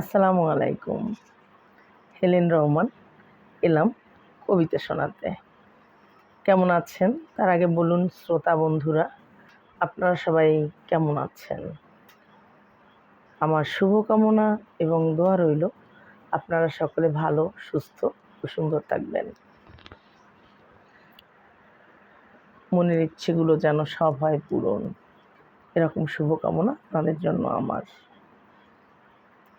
আসসালামু আলাইকুম। হেলেন রহমান এলাম কবিতা শোনাতে। কেমন আছেন? তার আগে বলুন শ্রোতা বন্ধুরা, আপনারা সবাই কেমন আছেন? আমার শুভকামনা এবং দোয়া রইল আপনারা সকলে ভালো, সুস্থ ও সুন্দর থাকবেন। মনের ইচ্ছেগুলো যেন সব হয় পূরণ, এরকম শুভকামনা আপনাদের জন্য আমার।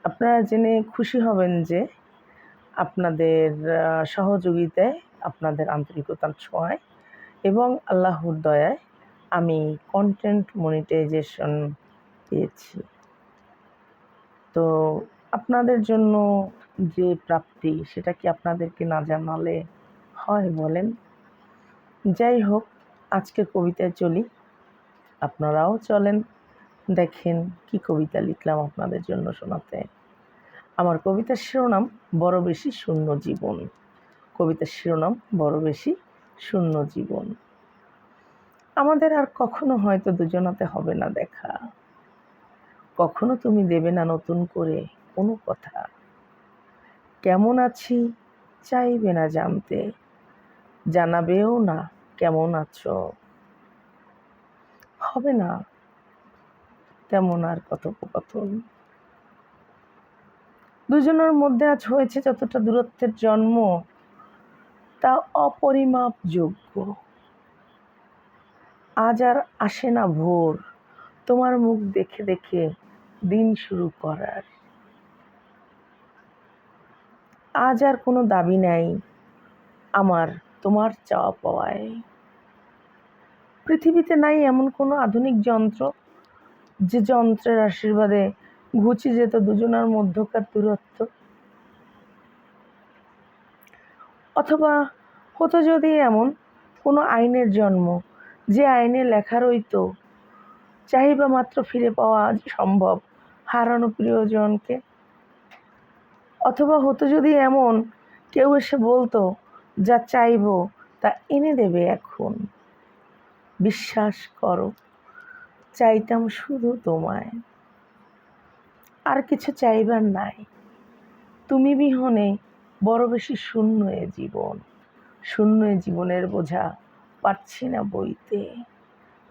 আপনারা জেনে খুশি হবেন যে আপনাদের সহযোগিতায়, আপনাদের আন্তরিকতার ছোঁয়ায় এবং আল্লাহর দয়ায় আমি কন্টেন্ট মনিটাইজেশন পেয়েছি। তো আপনাদের জন্য যে প্রাপ্তি, সেটা কি আপনাদেরকে না জানালে হয় বলেন? যাই হোক, আজকে কবিতায় চলি, আপনারাও চলেন, দেখেন কি কবিতা লিখলাম আপনাদের জন্য শোনাতে। আমার কবিতার শিরোনাম বড় বেশি শূন্য জীবন। কবিতার শিরোনাম বড় বেশি শূন্য জীবন। আমাদের আর কখনো হয়তো দুজনাতে হবে না দেখা, কখনো তুমি দেবে না নতুন করে কোনো কথা। কেমন আছি চাইবে না জানতে, জানাবেও না কেমন আছো। হবে না তেমন আর কথোপকথন। দুজনের মধ্যে আজ হয়েছে যতটা দূরত্বের জন্ম, তা অপরিমাপযোগ্য। আজ আর আসে না ভোর তোমার মুখ দেখে দেখে দিন শুরু করার। আজ আর কোনো দাবি নাই আমার তোমার চাওয়া পাওয়ায়। পৃথিবীতে নাই এমন কোনো আধুনিক যন্ত্র যে যন্ত্রের আশীর্বাদে ঘুচে যেত দুজনার মধ্যকার দূরত্ব। অথবা হতো যদি এমন কোনো আইনের জন্ম, যে আইনে লেখা রইতো চাহিবা মাত্র ফিরে পাওয়া আজ সম্ভব হারানো প্রিয়জনকে। অথবা হতো যদি এমন কেউ এসে বলতো যা চাইবো তা এনে দেবে এখন। বিশ্বাস করো, চাইতাম শুধু তোমায়, আর কিছু চাইবার নাই। তুমি বিহনে বড় বেশি শূন্য এ জীবন। শূন্য এ জীবনের বোঝা পারছি না বইতে।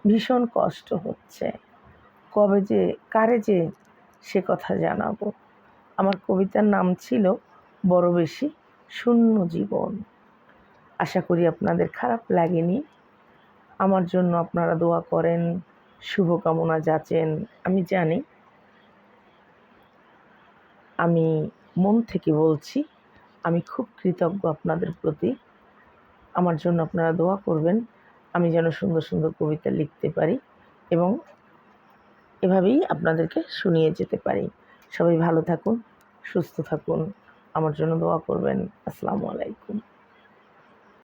ভীষণ কষ্ট হচ্ছে, কবে যে কারে যে সে কথা জানাবো। আমার কবিতার নাম ছিল বড় বেশি শূন্য জীবন। আশা করি আপনাদের খারাপ লাগেনি। আমার জন্য আপনারা দোয়া করেন, শুভকামনা যাচেন, আমি জানি। আমি মন থেকে বলছি, আমি খুব কৃতজ্ঞ আপনাদের প্রতি। আমার জন্য আপনারা দোয়া করবেন, আমি যেন সুন্দর সুন্দর কবিতা লিখতে পারি এবং এভাবেই আপনাদেরকে শুনিয়ে যেতে পারি। সবাই ভালো থাকুন, সুস্থ থাকুন, আমার জন্য দোয়া করবেন। আসসালামু আলাইকুম।